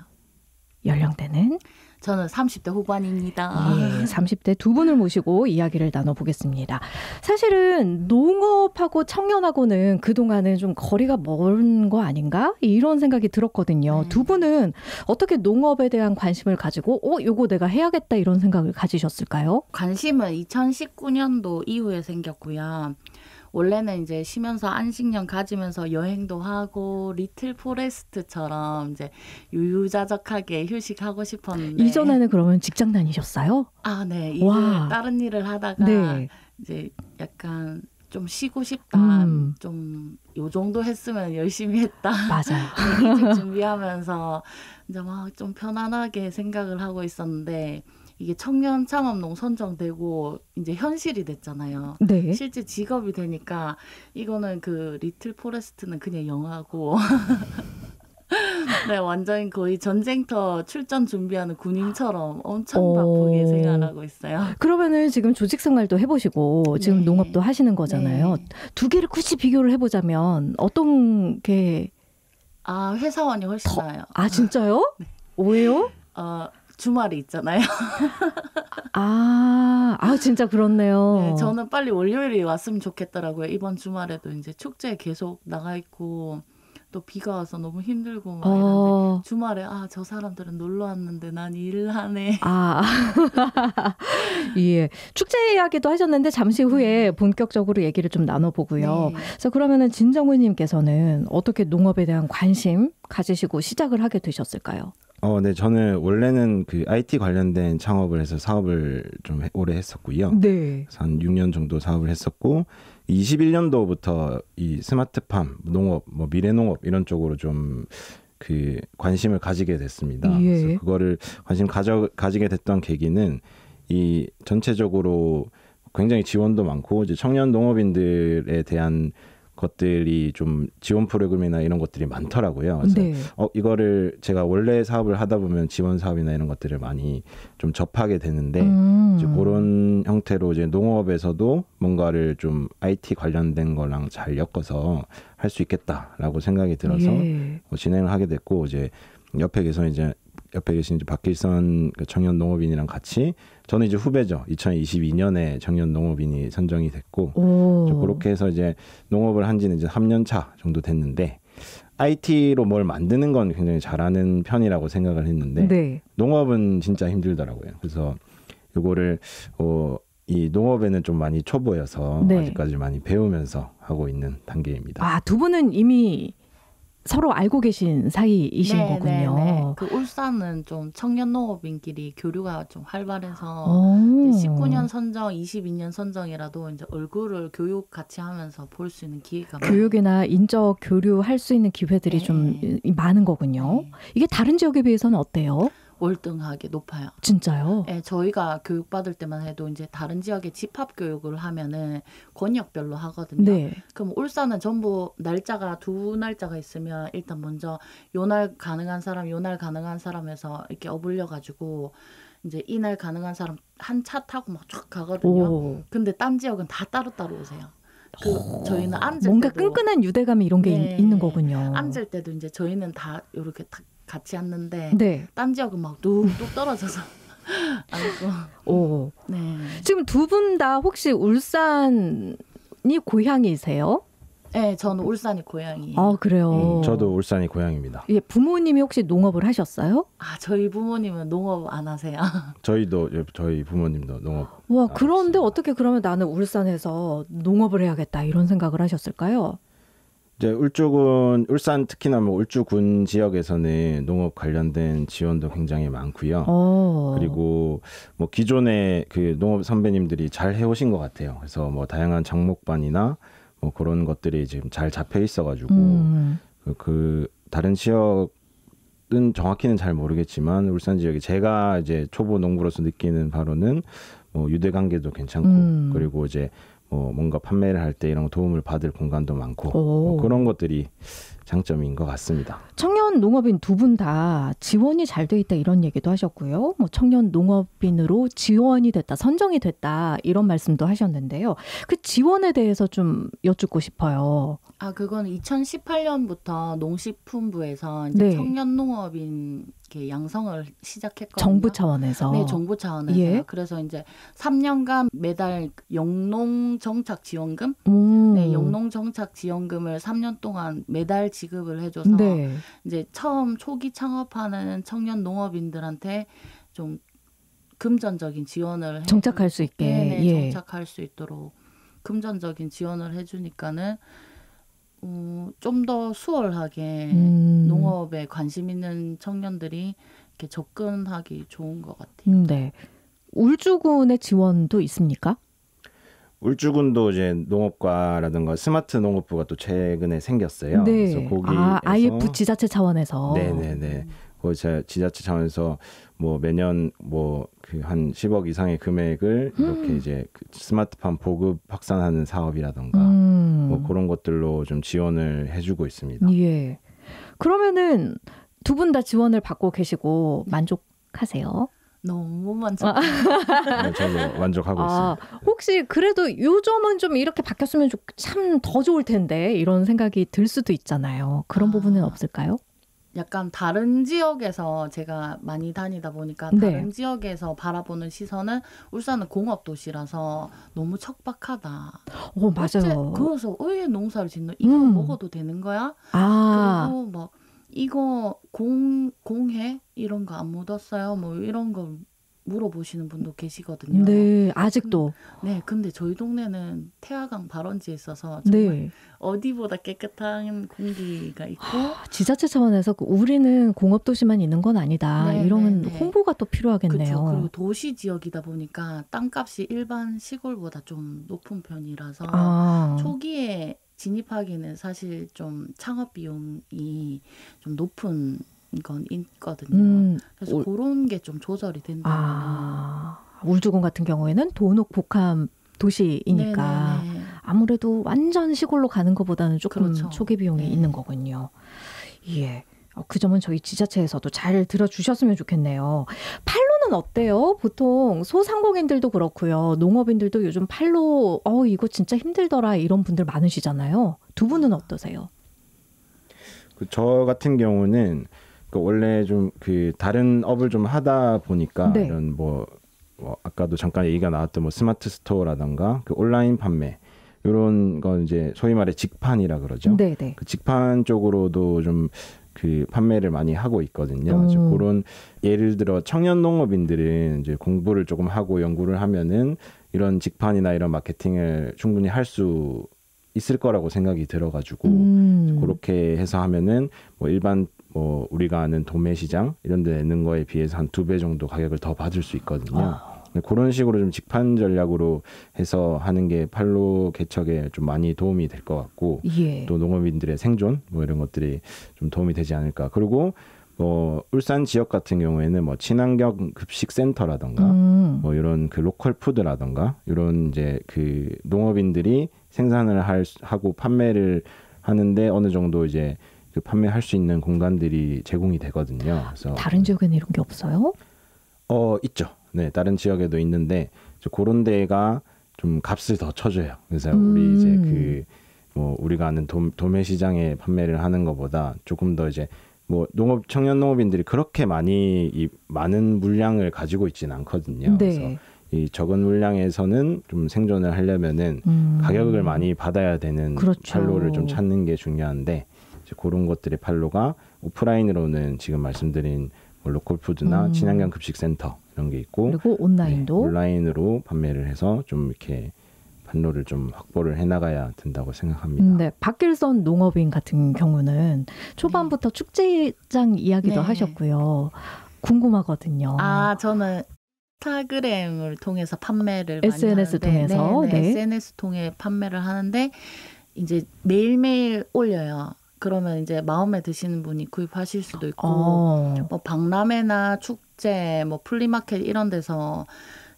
Speaker 1: 연령대는?
Speaker 18: 저는 30대 후반입니다.
Speaker 1: 예, 30대 두 분을 모시고 이야기를 나눠보겠습니다. 사실은 농업하고 청년하고는 그동안은 좀 거리가 먼 거 아닌가? 이런 생각이 들었거든요. 두 분은 어떻게 농업에 대한 관심을 가지고 요거 내가 해야겠다 이런 생각을 가지셨을까요?
Speaker 18: 관심은 2019년도 이후에 생겼고요. 원래는 이제 쉬면서 안식년 가지면서 여행도 하고 리틀 포레스트처럼 이제 유유자적하게 휴식하고 싶었는데
Speaker 1: 이전에는 그러면 직장 다니셨어요?
Speaker 18: 네. 다른 일을 하다가 이제 약간 좀 쉬고 싶다. 좀 요 정도 했으면 열심히 했다.
Speaker 1: 맞아요.
Speaker 18: 이직 준비하면서 이제 막 좀 편안하게 생각을 하고 있었는데 이게 청년 창업농 선정되고 이제 현실이 됐잖아요.
Speaker 1: 네.
Speaker 18: 실제 직업이 되니까 이거는 그 리틀 포레스트는 그냥 영화고 네, 완전 거의 전쟁터 출전 준비하는 군인처럼 엄청 바쁘게 생활하고 있어요.
Speaker 1: 그러면은 지금 조직 생활도 해보시고 지금 농업도 하시는 거잖아요. 두 개를 굳이 비교를 해보자면 어떤 게?
Speaker 18: 회사원이 훨씬 나아요.
Speaker 1: 진짜요?
Speaker 18: 네.
Speaker 1: 왜요?
Speaker 18: 주말이 있잖아요.
Speaker 1: 진짜 그렇네요.
Speaker 18: 네, 저는 빨리 월요일이 왔으면 좋겠더라고요. 이번 주말에도 이제 축제에 계속 나가 있고 또 비가 와서 너무 힘들고 막 이런데 주말에 저 사람들은 놀러 왔는데 난 일을 하네.
Speaker 1: 예. 축제 이야기도 하셨는데 잠시 후에 본격적으로 얘기를 좀 나눠보고요. 그래서 그러면은 진정우님께서는 어떻게 농업에 대한 관심 가지시고 시작을 하게 되셨을까요?
Speaker 20: 네, 저는 원래는 그 IT 관련된 창업을 해서 사업을 좀 오래 했었고요.
Speaker 1: 네.
Speaker 20: 한 6년 정도 사업을 했었고 21년도부터 이 스마트팜, 농업, 미래농업 이런 쪽으로 좀 그 관심을 가지게 됐습니다. 그래서 그거를 가지게 됐던 계기는 이 전체적으로 굉장히 지원도 많고 이제 청년 농업인들에 대한 것들이 좀 지원 프로그램이나 이런 것들이 많더라고요. 그래서 이거를 제가 원래 사업을 하다 보면 지원 사업이나 이런 것들을 많이 좀 접하게 되는데 이제 그런 형태로 이제 농업에서도 뭔가를 좀 IT 관련된 거랑 잘 엮어서 할 수 있겠다라고 생각이 들어서 진행을 하게 됐고 이제 옆에 계신 이제 박길선 청년 농업인이랑 같이 저는 이제 후배죠. 2022년에 청년 농업인이 선정이 됐고 그렇게 해서 이제 농업을 한 지는 이제 3년 차 정도 됐는데 IT로 뭘 만드는 건 굉장히 잘하는 편이라고 생각을 했는데 농업은 진짜 힘들더라고요. 그래서 이거를 이 농업에는 좀 많이 초보여서 아직까지 많이 배우면서 하고 있는 단계입니다.
Speaker 1: 두 분은 이미 서로 알고 계신 사이이신 거군요.
Speaker 18: 네. 그 울산은 좀 청년 농업인끼리 교류가 좀 활발해서 19년 선정, 22년 선정이라도 이제 얼굴을 교육 같이 하면서 볼 수 있는 기회가
Speaker 1: 교육이나 인적 교류할 수 있는 기회들이 좀 많은 거군요. 이게 다른 지역에 비해서는 어때요?
Speaker 18: 월등하게 높아요.
Speaker 1: 진짜요?
Speaker 18: 네, 저희가 교육받을 때만 해도 이제 다른 지역에 집합 교육을 하면은 권역별로 하거든요. 그럼 울산은 전부 날짜가 두 날짜가 있으면 일단 먼저 요날 가능한 사람, 요날 가능한 사람에서 이렇게 어불려가지고 이제 이날 가능한 사람 한 차 타고 막 쫙 가거든요. 근데 딴 지역은 다 따로따로 오세요. 저희는 앉을
Speaker 1: 뭔가
Speaker 18: 때도
Speaker 1: 끈끈한 유대감이 이런 게 있는 거군요.
Speaker 18: 앉을 때도 이제 저희는 다 이렇게 같이 앉는데 딴 지역은 막 뚝뚝 떨어져서 앉고.
Speaker 1: 지금 두 분 다 혹시 울산이 고향이세요?
Speaker 18: 네, 저는 울산이 고향이에요.
Speaker 1: 그래요?
Speaker 20: 저도 울산이 고향입니다.
Speaker 1: 예, 부모님이 혹시 농업을 하셨어요?
Speaker 18: 저희 부모님은 농업 안 하세요.
Speaker 20: 저희 부모님도 농업.
Speaker 1: 그런데 어떻게 그러면 나는 울산에서 농업을 해야겠다 이런 생각을 하셨을까요?
Speaker 20: 이제 울산 특히나 울주군 지역에서는 농업 관련된 지원도 굉장히 많고요. 그리고 기존의 그 농업 선배님들이 잘 해오신 것 같아요. 그래서 다양한 장목반이나 그런 것들이 지금 잘 잡혀 있어가지고 그 다른 지역 정확히는 잘 모르겠지만 울산 지역에 제가 이제 초보 농부로서 느끼는 바로는 뭐 유대 관계도 괜찮고 그리고 이제 뭐 뭔가 판매를 할 때 이런 도움을 받을 공간도 많고 뭐 그런 것들이 장점인 것 같습니다.
Speaker 1: 청년 농업인 두 분 다 지원이 잘 돼 있다 이런 얘기도 하셨고요. 뭐 청년 농업인으로 지원이 됐다, 선정이 됐다 이런 말씀도 하셨는데요. 그 지원에 대해서 좀 여쭙고 싶어요.
Speaker 18: 아, 그건 2018년부터 농식품부에서 이제
Speaker 1: 네.
Speaker 18: 청년 농업인 이렇게 양성을 시작했거든요.
Speaker 1: 정부 차원에서.
Speaker 18: 네, 정부 차원에서.
Speaker 1: 예.
Speaker 18: 그래서 이제 3년간 매달 영농 정착 지원금, 네, 영농 정착 지원금을 3년 동안 매달 지급을 해줘서
Speaker 1: 네.
Speaker 18: 이제 처음 초기 창업하는 청년 농업인들한테 좀 금전적인 지원을
Speaker 1: 정착할 수 있게.
Speaker 18: 네,
Speaker 1: 예.
Speaker 18: 정착할 수 있도록 금전적인 지원을 해주니까는 좀 더 수월하게 농업에 관심 있는 청년들이 이렇게 접근하기 좋은 것 같아요.
Speaker 1: 네. 울주군의 지원도 있습니까?
Speaker 20: 울주군도 이제 농업과라든가 스마트 농업부가 또 최근에 생겼어요.
Speaker 1: 네.
Speaker 20: 그래서 거기에서
Speaker 1: IF 지자체 차원에서.
Speaker 20: 네네네. 거기 지자체 차원에서 뭐 매년 뭐 그 한 10억 이상의 금액을 이렇게 이제 그 스마트팜 보급 확산하는 사업이라든가 뭐 그런 것들로 좀 지원을 해주고 있습니다.
Speaker 1: 예. 그러면은 두 분 다 지원을 받고 계시고 만족하세요?
Speaker 18: 너무 만족.
Speaker 20: 네, 저도 만족하고 있습니다.
Speaker 1: 혹시 그래도 요즘은 좀 이렇게 바뀌었으면 참 더 좋을 텐데 이런 생각이 들 수도 있잖아요. 그런 부분은 없을까요?
Speaker 18: 약간 다른 지역에서 제가 많이 다니다 보니까
Speaker 1: 네.
Speaker 18: 다른 지역에서 바라보는 시선은 울산은 공업 도시라서 너무 척박하다.
Speaker 1: 맞아요.
Speaker 18: 그래서 왜 농사를 짓노? 이거 먹어도 되는 거야? 그리고 뭐 이거 공해 이런 거 안 묻었어요? 뭐 이런 거 물어보시는 분도 계시거든요.
Speaker 1: 네, 아직도.
Speaker 18: 네, 근데 저희 동네는 태화강 발원지에 있어서 정말
Speaker 1: 네.
Speaker 18: 어디보다 깨끗한 공기가 있고
Speaker 1: 지자체 차원에서 우리는 공업도시만 있는 건 아니다.
Speaker 18: 네,
Speaker 1: 이런
Speaker 18: 네, 네.
Speaker 1: 홍보가 또 필요하겠네요.
Speaker 18: 그렇죠. 그리고 도시 지역이다 보니까 땅값이 일반 시골보다 좀 높은 편이라서 초기에 진입하기는 사실 좀 창업 비용이 좀 높은 건 있거든요. 그래서 그런 게 좀 조절이 된다면
Speaker 1: 울주군 같은 경우에는 도농 복합 도시이니까
Speaker 18: 네네네.
Speaker 1: 아무래도 완전 시골로 가는 것보다는 조금
Speaker 18: 그렇죠.
Speaker 1: 초기 비용이
Speaker 18: 네.
Speaker 1: 있는 거군요. 예. 그 점은 저희 지자체에서도 잘 들어주셨으면 좋겠네요. 판로는 어때요? 보통 소상공인들도 그렇고요. 농업인들도 요즘 판로 이거 진짜 힘들더라 이런 분들 많으시잖아요. 두 분은 어떠세요?
Speaker 20: 저 같은 경우는 원래 좀 그 다른 업을 좀 하다 보니까
Speaker 1: 네.
Speaker 20: 이런 뭐 아까도 잠깐 얘기가 나왔던 뭐 스마트 스토어라든가 그 온라인 판매 이런 건 이제 소위 말해 직판이라 그러죠.
Speaker 1: 네네.
Speaker 20: 그 직판 쪽으로도 좀 그 판매를 많이 하고 있거든요. 그래서 그런 예를 들어 청년 농업인들은 이제 공부를 조금 하고 연구를 하면은 이런 직판이나 이런 마케팅을 충분히 할 수 있을 거라고 생각이 들어가지고 그렇게 해서 하면은 뭐 일반 뭐 우리가 아는 도매 시장 이런 데 내는 거에 비해서 한 2배 정도 가격을 더 받을 수 있거든요. 그런 식으로 좀 직판 전략으로 해서 하는 게 판로 개척에 좀 많이 도움이 될 것 같고
Speaker 1: 예.
Speaker 20: 또 농업인들의 생존 뭐 이런 것들이 좀 도움이 되지 않을까. 그리고 울산 지역 같은 경우에는 뭐 친환경 급식 센터라던가 뭐 이런 그 로컬 푸드라던가 이런 이제 그 농업인들이 생산을 하고 판매를 하는데 어느 정도 이제 그 판매할 수 있는 공간들이 제공이 되거든요. 그래서
Speaker 1: 다른 지역에는 이런 게 없어요?
Speaker 20: 있죠. 네, 다른 지역에도 있는데 그런 데가 좀 값을 더 쳐줘요. 그래서 우리 이제 그 뭐 우리가 아는 도매 시장에 판매를 하는 것보다 조금 더 이제 뭐 청년 농업인들이 그렇게 많은 물량을 가지고 있지는 않거든요.
Speaker 1: 네.
Speaker 20: 그래서 이 적은 물량에서는 좀 생존을 하려면은 가격을 많이 받아야 되는
Speaker 1: 그렇죠.
Speaker 20: 판로를 좀 찾는 게 중요한데 이제 그런 것들의 판로가 오프라인으로는 지금 말씀드린 뭐 로컬푸드나 친환경 급식센터 이런 게 있고
Speaker 1: 그리고 온라인도
Speaker 20: 온라인으로 판매를 해서 좀 이렇게 판로를 좀 확보를 해나가야 된다고 생각합니다.
Speaker 1: 네, 박길선 농업인 같은 경우는 초반부터 축제장 이야기도 하셨고요. 궁금하거든요.
Speaker 18: 저는 인스타그램을 통해서 판매를
Speaker 1: SNS
Speaker 18: 많이 하는데,
Speaker 1: 통해서
Speaker 18: SNS 통해 판매를 하는데 이제 매일매일 올려요. 그러면 이제 마음에 드시는 분이 구입하실 수도 있고 뭐 박람회나 축제, 뭐 플리마켓 이런 데서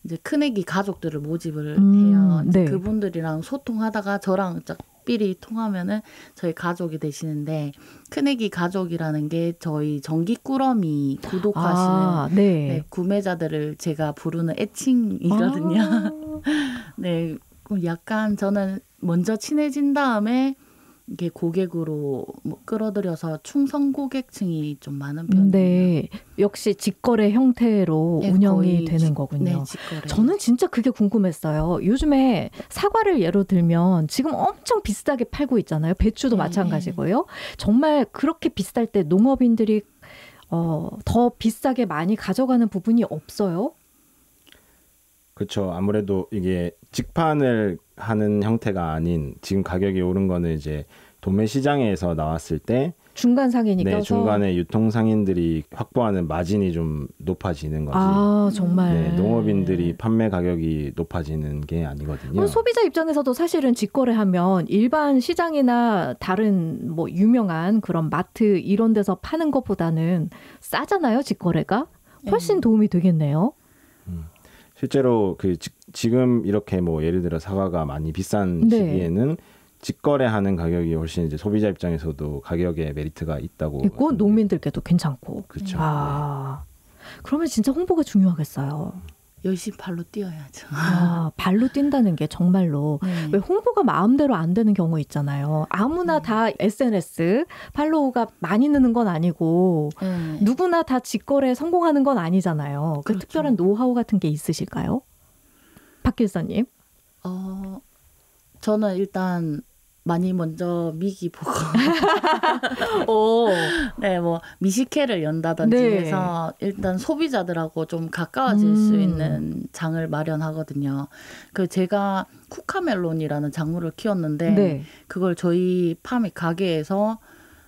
Speaker 18: 이제 큰애기 가족들을 모집을 해요. 이제 그분들이랑 소통하다가 저랑 쫙 삘이 통하면은 저희 가족이 되시는데 큰애기 가족이라는 게 저희 전기꾸러미 구독하시는 네, 구매자들을 제가 부르는 애칭이거든요. 네, 약간 저는 먼저 친해진 다음에 이게 고객으로 뭐 끌어들여서 충성 고객층이 좀 많은 편이에요.
Speaker 1: 네, 역시 직거래 형태로 운영이 되는 거군요.
Speaker 18: 네, 직거래.
Speaker 1: 저는 진짜 그게 궁금했어요. 요즘에 사과를 예로 들면 지금 엄청 비싸게 팔고 있잖아요. 배추도 마찬가지고요. 정말 그렇게 비쌀 때 농업인들이 더 비싸게 많이 가져가는 부분이 없어요?
Speaker 20: 그렇죠. 아무래도 이게 직판을 하는 형태가 아닌 지금 가격이 오른 거는 이제 도매 시장에서 나왔을 때
Speaker 1: 중간 상인이 껴서
Speaker 20: 중간에 유통 상인들이 확보하는 마진이 좀 높아지는 거지.
Speaker 1: 아, 정말.
Speaker 20: 네, 농업인들이 판매 가격이 높아지는 게 아니거든요.
Speaker 1: 소비자 입장에서도 사실은 직거래하면 일반 시장이나 다른 뭐 유명한 그런 마트 이런 데서 파는 것보다는 싸잖아요, 직거래가. 훨씬 도움이 되겠네요.
Speaker 20: 실제로 그 지금 이렇게 뭐 예를 들어 사과가 많이 비싼 시기에는 직거래하는 가격이 훨씬 이제 소비자 입장에서도 가격에 메리트가 있다고.
Speaker 1: 있고 농민들께도 괜찮고.
Speaker 20: 그렇죠.
Speaker 1: 그러면 진짜 홍보가 중요하겠어요.
Speaker 18: 열심히 발로 뛰어야죠.
Speaker 1: 발로 뛴다는 게 정말로 왜 홍보가 마음대로 안 되는 경우 있잖아요. 아무나 다 SNS 팔로우가 많이 느는 건 아니고 누구나 다 직거래에 성공하는 건 아니잖아요. 그 특별한 노하우 같은 게 있으실까요? 박 길사님.
Speaker 18: 저는 일단 많이 먼저 미기 보고 네, 뭐 미식회를 연다든지 해서 일단 소비자들하고 좀 가까워질 수 있는 장을 마련하거든요. 그 제가 쿠카멜론이라는 작물을 키웠는데 그걸 저희 파미 가게에서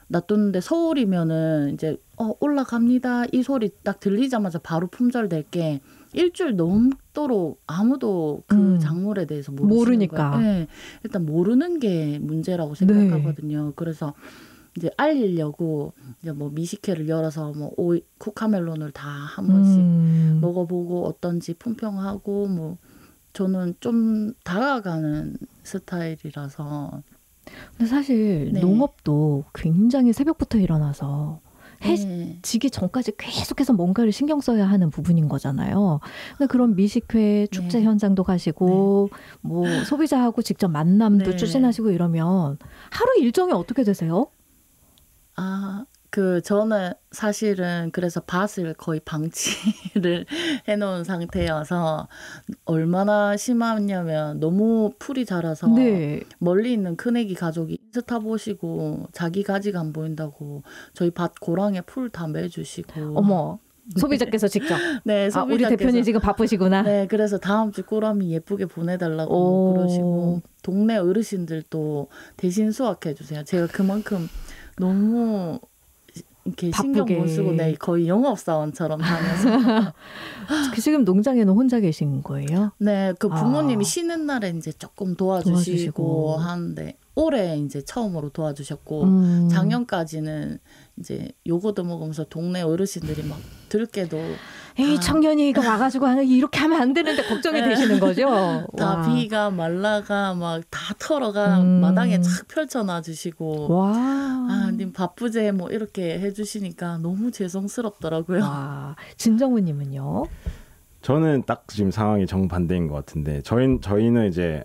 Speaker 18: 놔뒀는데 서울이면은 이제 올라갑니다 이 소리 딱 들리자마자 바로 품절될 게 일주일 넘도록 아무도 그 작물에 대해서
Speaker 1: 모르니까.
Speaker 18: 네, 일단 모르는 게 문제라고 생각하거든요. 그래서 이제 알리려고 이제 뭐 미식회를 열어서 뭐 쿠카멜론을 다 한 번씩 먹어보고 어떤지 품평하고 뭐 저는 좀 다가가는 스타일이라서.
Speaker 1: 근데 사실 농업도 굉장히 새벽부터 일어나서 해 지기 전까지 계속해서 뭔가를 신경 써야 하는 부분인 거잖아요. 근데 그런 미식회, 축제 현장도 가시고 뭐 소비자하고 직접 만남도 추진하시고 이러면 하루 일정이 어떻게 되세요?
Speaker 18: 저는 사실은 그래서 밭을 거의 방치를 해놓은 상태여서 얼마나 심하냐면 너무 풀이 자라서 멀리 있는 큰애기 가족이 인스타 보시고 자기 가지가 안 보인다고 저희 밭 고랑에 풀 다 매주시고.
Speaker 1: 어머. 소비자께서 직접.
Speaker 18: 네,
Speaker 1: 소비자께서. 우리 대표님 지금 바쁘시구나.
Speaker 18: 네, 그래서 다음 주 꾸러미 예쁘게 보내달라고 그러시고 동네 어르신들도 대신 수확해 주세요. 제가 그만큼 너무 이렇게 신경 못 쓰고 거의 영업사원처럼 다녀서.
Speaker 1: 지금 농장에는 혼자 계신 거예요?
Speaker 18: 네, 그 부모님이 쉬는 날에 이제 조금 도와주시고 하는데 올해 이제 처음으로 도와주셨고 작년까지는 이제 요거도 먹으면서 동네 어르신들이 막 들깨도
Speaker 1: 에이 청년이가 와가지고 이렇게 하면 안 되는데 걱정이 되시는 거죠?
Speaker 18: 다 비가 말라가 막 다 털어가 마당에 착 펼쳐놔 주시고 님 바쁘제 뭐 이렇게 해주시니까 너무 죄송스럽더라고요.
Speaker 1: 진정우님은요?
Speaker 20: 저는 딱 지금 상황이 정반대인 것 같은데 저희는 이제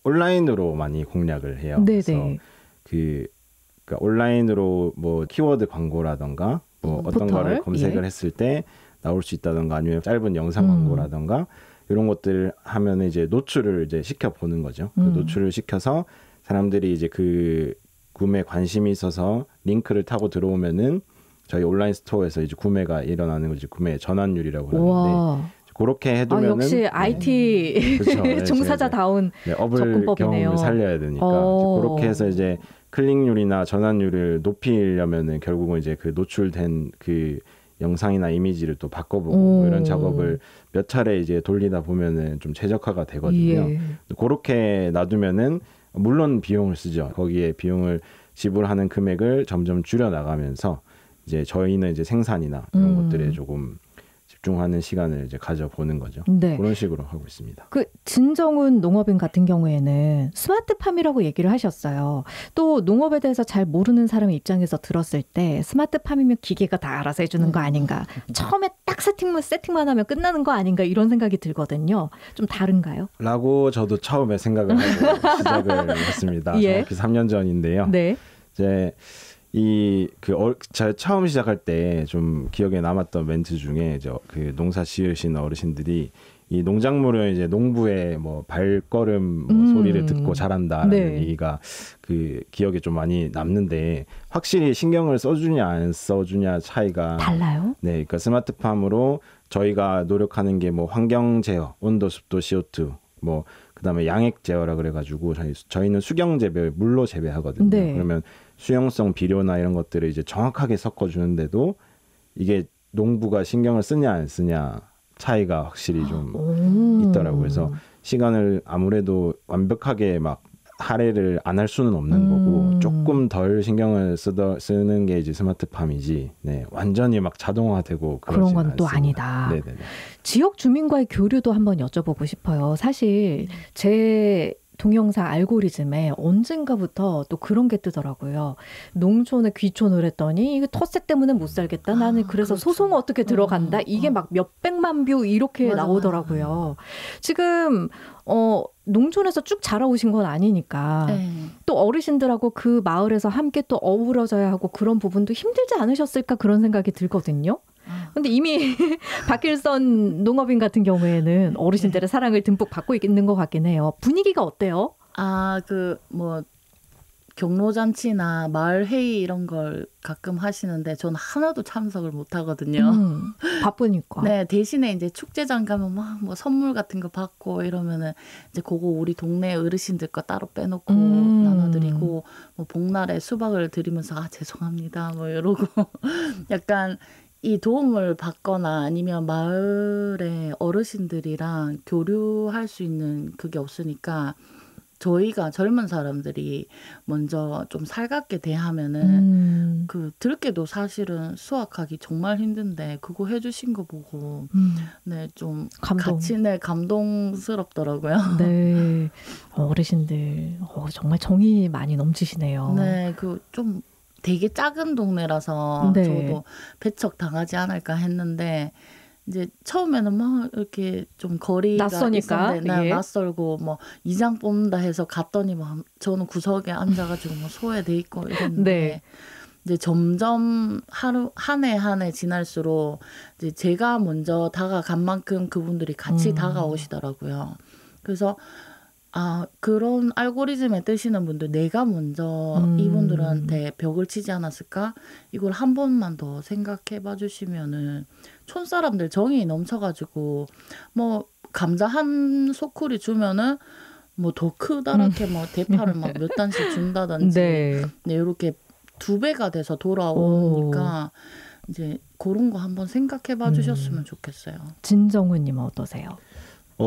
Speaker 20: 온라인으로 많이 공략을 해요. 그래서 그러니까 온라인으로 뭐 키워드 광고라던가 뭐 어떤 거를 검색을 했을 때 나올 수 있다던가 아니면 짧은 영상 광고라던가 이런 것들을 하면 이제 노출을 이제 시켜 보는 거죠. 그 노출을 시켜서 사람들이 이제 그 구매 관심이 있어서 링크를 타고 들어오면은 저희 온라인 스토어에서 이제 구매가 일어나는 거지. 구매 전환율이라고 하는데 그렇게 해두면은
Speaker 1: 역시 IT
Speaker 20: 그렇죠.
Speaker 1: 종사자다운
Speaker 20: 업을
Speaker 1: 접근법이네요.
Speaker 20: 경험을 살려야 되니까 그렇게 해서 이제 클릭률이나 전환율을 높이려면은 결국은 이제 그 노출된 그 영상이나 이미지를 또 바꿔보고 이런 작업을 몇 차례 이제 돌리다 보면은 좀 최적화가 되거든요. 그렇게 놔두면은 물론 비용을 쓰죠. 거기에 비용을 지불하는 금액을 점점 줄여 나가면서 이제 저희는 이제 생산이나 이런 것들에 조금 집중하는 시간을 이제 가져보는 거죠.
Speaker 1: 네.
Speaker 20: 그런 식으로 하고 있습니다.
Speaker 1: 그 진정훈 농업인 같은 경우에는 스마트팜이라고 얘기를 하셨어요. 또 농업에 대해서 잘 모르는 사람 입장에서 들었을 때 스마트팜이면 기계가 다 알아서 해주는 거 아닌가. 처음에 딱 세팅만 하면 끝나는 거 아닌가 이런 생각이 들거든요. 좀 다른가요?
Speaker 20: 라고 저도 처음에 생각을 하고 시작을 했습니다.
Speaker 1: 예.
Speaker 20: 정확히 3년 전인데요.
Speaker 1: 네.
Speaker 20: 이제 제가 처음 시작할 때 좀 기억에 남았던 멘트 중에 그 농사 지으신 어르신들이 이 농작물은 이제 농부의 뭐 발걸음 소리를 듣고 자란다라는
Speaker 1: 네.
Speaker 20: 얘기가 그 기억에 좀 많이 남는데 확실히 신경을 써주냐 안 써주냐 차이가
Speaker 1: 달라요?
Speaker 20: 네, 그러니까 스마트팜으로 저희가 노력하는 게 뭐 환경 제어, 온도, 습도, CO2, 뭐 그다음에 양액 제어라 그래가지고 저희는 수경 재배, 물로 재배하거든요.
Speaker 1: 네.
Speaker 20: 그러면 수용성 비료나 이런 것들을 이제 정확하게 섞어주는데도 이게 농부가 신경을 쓰냐 안 쓰냐 차이가 확실히 좀 있더라고요. 그래서 시간을 아무래도 완벽하게 막 할애를 안 할 수는 없는 거고 조금 덜 신경을 쓰는 게 이제 스마트팜이지 네, 완전히 막 자동화되고
Speaker 1: 그런 건 또 아니다.
Speaker 20: 네네네.
Speaker 1: 지역 주민과의 교류도 한번 여쭤보고 싶어요. 사실 제 동영상 알고리즘에 언젠가부터 또 그런 게 뜨더라고요. 농촌에 귀촌을 했더니 이게 텃세 때문에 못 살겠다. 나는 그래서
Speaker 18: 그렇죠.
Speaker 1: 소송 어떻게 들어간다. 이게 막 몇백만 뷰 이렇게
Speaker 18: 맞아,
Speaker 1: 나오더라고요. 지금 농촌에서 쭉 자라오신 건 아니니까 또 어르신들하고 그 마을에서 함께 또 어우러져야 하고 그런 부분도 힘들지 않으셨을까 그런 생각이 들거든요. 근데 이미 박길선 농업인 같은 경우에는 어르신들의 사랑을 듬뿍 받고 있는 것 같긴 해요. 분위기가 어때요?
Speaker 18: 뭐 경로잔치나 마을 회의 이런 걸 가끔 하시는데 저는 하나도 참석을 못 하거든요.
Speaker 1: 바쁘니까.
Speaker 18: 네, 대신에 이제 축제장 가면 막 뭐 선물 같은 거 받고 이러면은 이제 그거 우리 동네 어르신들 거 따로 빼놓고 나눠드리고 뭐 복날에 수박을 드리면서 죄송합니다 뭐 이러고 약간 이 도움을 받거나 아니면 마을의 어르신들이랑 교류할 수 있는 그게 없으니까 저희가 젊은 사람들이 먼저 좀 살갑게 대하면은 그 들깨도 사실은 수확하기 정말 힘든데 그거 해주신 거 보고 네, 좀 같이 감동스럽더라고요.
Speaker 1: 네, 어르신들 정말 정이 많이 넘치시네요.
Speaker 18: 네, 그 좀 되게 작은 동네라서
Speaker 1: 네.
Speaker 18: 저도 배척 당하지 않을까 했는데 이제 처음에는 막 이렇게 좀 거리가
Speaker 1: 낯서니까
Speaker 18: 있었는데 낯설고 뭐 이장 뽑는다 해서 갔더니 막 저는 구석에 앉아가지고 뭐 소외돼 있고 이랬는데
Speaker 1: 네.
Speaker 18: 이제 점점 하루 한 해 지날수록 이제 제가 먼저 다가간 만큼 그분들이 같이 다가오시더라고요. 그래서 그런 알고리즘에 뜨시는 분들 내가 먼저 이분들한테 벽을 치지 않았을까? 이걸 한 번만 더 생각해 봐 주시면은 촌사람들 정이 넘쳐가지고 뭐 감자 한 소쿠리 주면은 뭐 더 크다랗게 뭐 대파를 막 몇 단씩 준다든지
Speaker 1: 네.
Speaker 18: 네, 이렇게 2배가 돼서 돌아오니까 이제 그런 거 한번 생각해 봐 주셨으면 좋겠어요.
Speaker 1: 진정훈님은 어떠세요?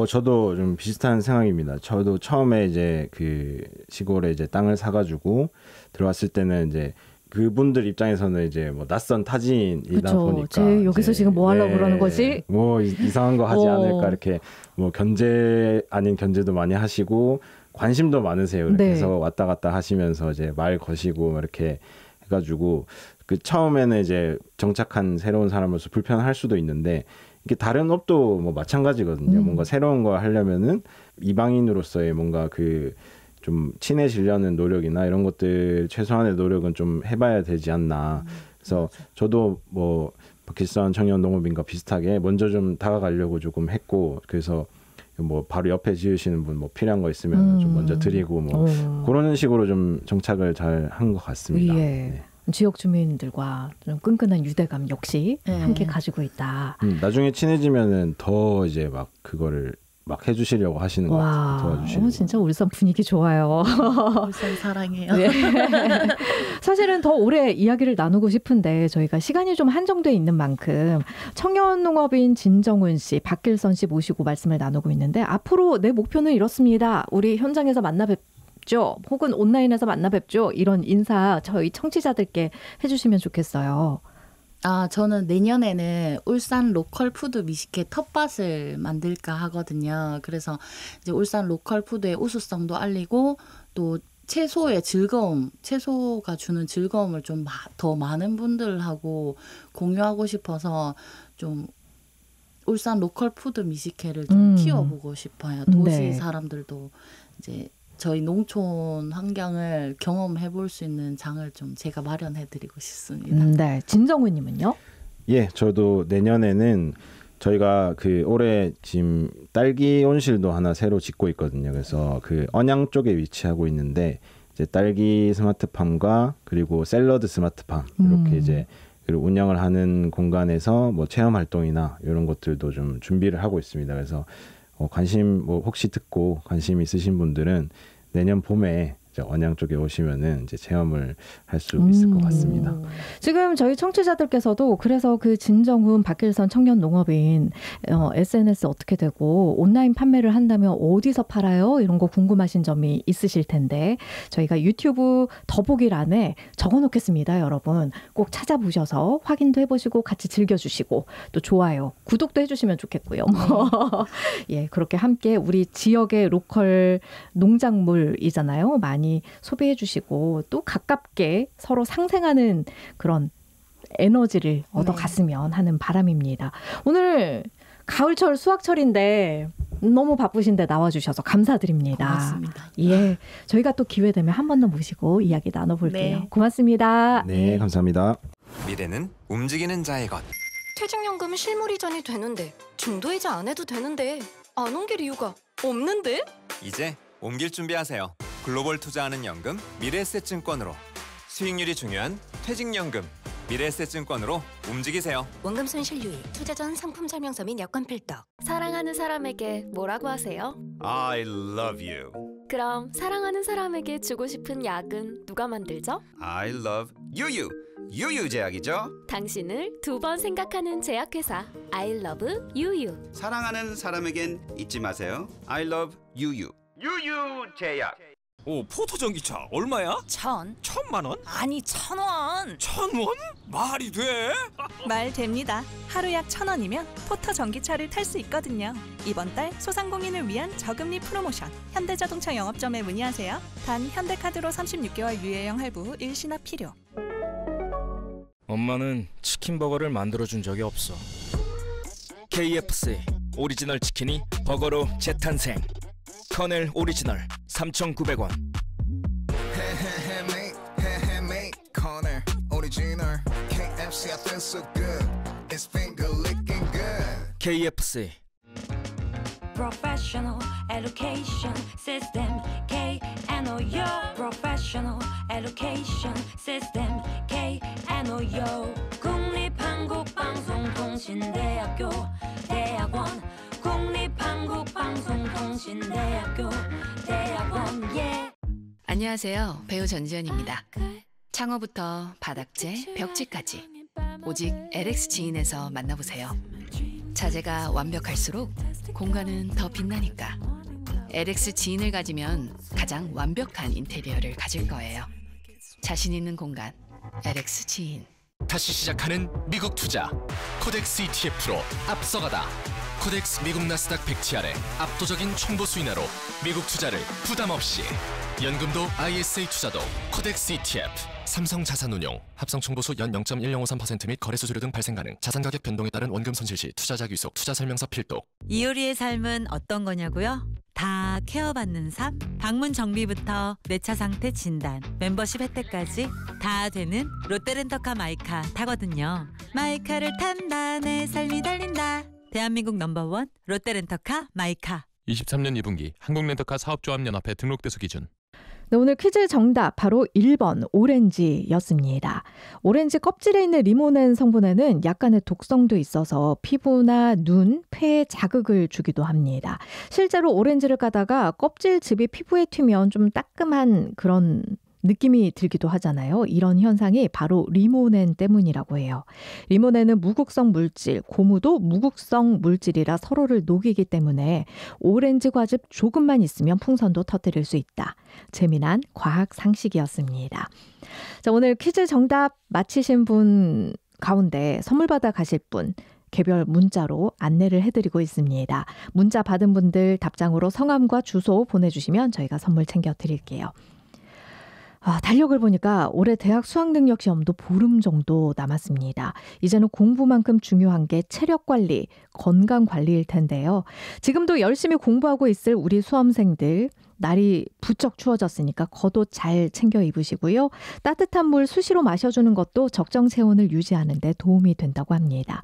Speaker 20: 저도 좀 비슷한 생각입니다. 저도 처음에 이제 그 시골에 이제 땅을 사가지고 들어왔을 때는 이제 그분들 입장에서는 이제 뭐 낯선 타지인이다
Speaker 1: 그쵸.
Speaker 20: 보니까
Speaker 1: 쟤 여기서 지금 뭐 하려고 그러는 거지?
Speaker 20: 뭐 이상한 거 하지 않을까 이렇게 뭐 견제 아닌 견제도 많이 하시고 관심도 많으세요. 이렇게 해서 왔다 갔다 하시면서 이제 말 거시고 이렇게 해가지고 그 처음에는 이제 정착한 새로운 사람으로서 불편할 수도 있는데 이게 다른 업도 뭐 마찬가지거든요. 뭔가 새로운 거 하려면은 이방인으로서의 뭔가 그 좀 친해지려는 노력이나 이런 것들 최소한의 노력은 좀 해봐야 되지 않나. 그래서 저도 뭐 박길선 청년 농업인과 비슷하게 먼저 좀 다가가려고 조금 했고 그래서 뭐 바로 옆에 지으시는 분 뭐 필요한 거 있으면 좀 먼저 드리고 뭐 그런 식으로 좀 정착을 잘 한 것 같습니다. 네.
Speaker 1: 지역 주민들과 좀 끈끈한 유대감 역시 함께 가지고 있다.
Speaker 20: 나중에 친해지면은 더 이제 막 그거를 막 해주시려고 하시는 것 같아요. 도와주시려고.
Speaker 1: 진짜 울산 분위기 좋아요.
Speaker 18: 울산 사랑해요.
Speaker 1: 네. 사실은 더 오래 이야기를 나누고 싶은데 저희가 시간이 좀 한정돼 있는 만큼 청년농업인 진정훈 씨, 박길선 씨 모시고 말씀을 나누고 있는데 앞으로 내 목표는 이렇습니다. 우리 현장에서 만나 뵙죠. 혹은 온라인에서 만나 뵙죠. 이런 인사 저희 청취자들께 해주시면 좋겠어요.
Speaker 18: 저는 내년에는 울산 로컬 푸드 미식회 텃밭을 만들까 하거든요. 그래서 이제 울산 로컬 푸드의 우수성도 알리고 또 채소의 즐거움, 채소가 주는 즐거움을 좀 더 많은 분들하고 공유하고 싶어서 좀 울산 로컬 푸드 미식회를 좀 키워보고 싶어요. 도시
Speaker 1: 네.
Speaker 18: 사람들도 이제 저희 농촌 환경을 경험해 볼 수 있는 장을 좀 제가 마련해 드리고 싶습니다.
Speaker 1: 네. 진정우님은요?
Speaker 20: 예, 저도 내년에는 저희가 그 올해 지금 딸기 온실도 하나 새로 짓고 있거든요. 그래서 그 언양 쪽에 위치하고 있는데 이제 딸기 스마트팜과 그리고 샐러드 스마트팜 이렇게 이제 운영을 하는 공간에서 뭐 체험 활동이나 이런 것들도 좀 준비를 하고 있습니다. 그래서 관심 혹시 듣고 관심 있으신 분들은 내년 봄에 이제 언양 쪽에 오시면은 이제 체험을 할 수 있을 것 같습니다.
Speaker 1: 지금 저희 청취자들께서도 그래서 그 진정훈 박길선 청년 농업인 SNS 어떻게 되고 온라인 판매를 한다면 어디서 팔아요? 이런 거 궁금하신 점이 있으실 텐데 저희가 유튜브 더보기란에 적어놓겠습니다. 여러분 꼭 찾아보셔서 확인도 해보시고 같이 즐겨주시고 또 좋아요, 구독도 해주시면 좋겠고요. 예, 그렇게 함께 우리 지역의 로컬 농작물이잖아요. 많이 소비해 주시고 또 가깝게 서로 상생하는 그런 에너지를 얻어갔으면 하는 바람입니다. 오늘 가을철 수확철인데 너무 바쁘신데 나와주셔서 감사드립니다.
Speaker 18: 고맙습니다.
Speaker 1: 예, 저희가 또 기회 되면 한 번 더 모시고 이야기 나눠볼게요.
Speaker 18: 네.
Speaker 1: 고맙습니다.
Speaker 20: 네, 감사합니다.
Speaker 21: 미래는 움직이는 자의 것.
Speaker 6: 퇴직연금 실물 이전이 되는데 중도이자 안 해도 되는데 안 옮길 이유가 없는데?
Speaker 21: 이제 옮길 준비하세요. 글로벌 투자하는 연금 미래에셋증권으로. 수익률이 중요한 퇴직연금 미래에셋증권으로 움직이세요.
Speaker 6: 원금 손실 유의, 투자 전 상품 설명서 및 여건 필터.
Speaker 22: 사랑하는 사람에게 뭐라고 하세요?
Speaker 4: I love you.
Speaker 22: 그럼 사랑하는 사람에게 주고 싶은 약은 누가 만들죠?
Speaker 4: I love 유유. 유유제약이죠.
Speaker 22: 당신을 두 번 생각하는 제약회사 I love 유유.
Speaker 23: 사랑하는 사람에겐 잊지 마세요. I love 유유.
Speaker 4: 유유제약. 오, 포토전기차 얼마야? 1,000만 원?
Speaker 2: 아니 1,000원.
Speaker 4: 1,000원? 말이 돼?
Speaker 2: 말 됩니다. 하루 약 1,000원이면 포터 전기차를 탈 수 있거든요. 이번 달 소상공인을 위한 저금리 프로모션. 현대자동차 영업점에 문의하세요. 단 현대카드로 36개월 유예형 할부 일시납 필요.
Speaker 24: 엄마는 치킨버거를 만들어준 적이 없어. KFC 오리지널 치킨이 버거로 재탄생. 커넬 오리지널 3,900원. KFC.
Speaker 25: Professional Education System KNOU. Professional Education System KNOU. 국립한국방송통신대학교 대학원. 국립한국방송통신대학교 대학원.
Speaker 26: 안녕하세요. 배우 전지현입니다. 창호부터 바닥재, 벽지까지 오직 LX 지인에서 만나보세요. 자재가 완벽할수록 공간은 더 빛나니까. LX 지인을 가지면 가장 완벽한 인테리어를 가질 거예요. 자신 있는 공간, LX 지인.
Speaker 5: 다시 시작하는 미국 투자. 코덱스 ETF로 앞서가다. 코덱스 미국 나스닥 100티 아래 압도적인 총보수 인하로 미국 투자를 부담 없이. 연금도 ISA 투자도 코덱스 ETF. 삼성자산운용 합성 총보수 연 0.1053% 및 거래 수수료 등 발생 가능. 자산 가격 변동에 따른 원금 손실 시 투자자 귀속, 투자 설명서 필독.
Speaker 27: 이효리의 삶은 어떤 거냐고요? 다 케어받는 삶? 방문 정비부터 내차 상태 진단, 멤버십 혜택까지 다 되는 롯데렌터카 마이카 타거든요. 마이카를 탄다, 내 삶이 달린다. 대한민국 넘버원 롯데렌터카 마이카.
Speaker 3: 23년 2분기 한국렌터카 사업조합연합회 등록대수 기준.
Speaker 1: 네, 오늘 퀴즈 정답 바로 1번 오렌지였습니다. 오렌지 껍질에 있는 리모넨 성분에는 약간의 독성도 있어서 피부나 눈, 폐에 자극을 주기도 합니다. 실제로 오렌지를 까다가 껍질즙이 피부에 튀면 좀 따끔한 그런 느낌이 들기도 하잖아요. 이런 현상이 바로 리모넨 때문이라고 해요. 리모넨은 무극성 물질, 고무도 무극성 물질이라 서로를 녹이기 때문에 오렌지 과즙 조금만 있으면 풍선도 터뜨릴 수 있다. 재미난 과학 상식이었습니다. 자, 오늘 퀴즈 정답 맞히신 분 가운데 선물 받아 가실 분 개별 문자로 안내를 해드리고 있습니다. 문자 받은 분들 답장으로 성함과 주소 보내주시면 저희가 선물 챙겨드릴게요. 달력을 보니까 올해 대학 수학능력 시험도 보름 정도 남았습니다. 이제는 공부만큼 중요한 게 체력 관리, 건강 관리일 텐데요. 지금도 열심히 공부하고 있을 우리 수험생들, 날이 부쩍 추워졌으니까 겉옷 잘 챙겨 입으시고요. 따뜻한 물 수시로 마셔주는 것도 적정 체온을 유지하는 데 도움이 된다고 합니다.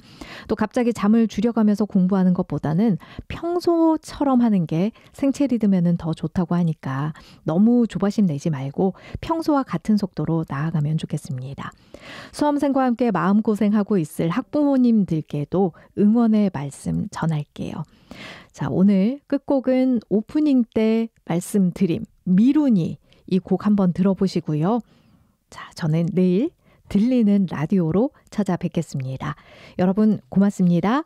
Speaker 1: 또 갑자기 잠을 줄여가면서 공부하는 것보다는 평소처럼 하는 게 생체 리듬에는 더 좋다고 하니까 너무 조바심 내지 말고 평소와 같은 속도로 나아가면 좋겠습니다. 수험생과 함께 마음고생하고 있을 학부모님들께도 응원의 말씀 전할게요. 자, 오늘 끝곡은 오프닝 때 말씀드린 미루니 이 곡 한번 들어보시고요. 자, 저는 내일 들리는 라디오로 찾아뵙겠습니다. 여러분 고맙습니다.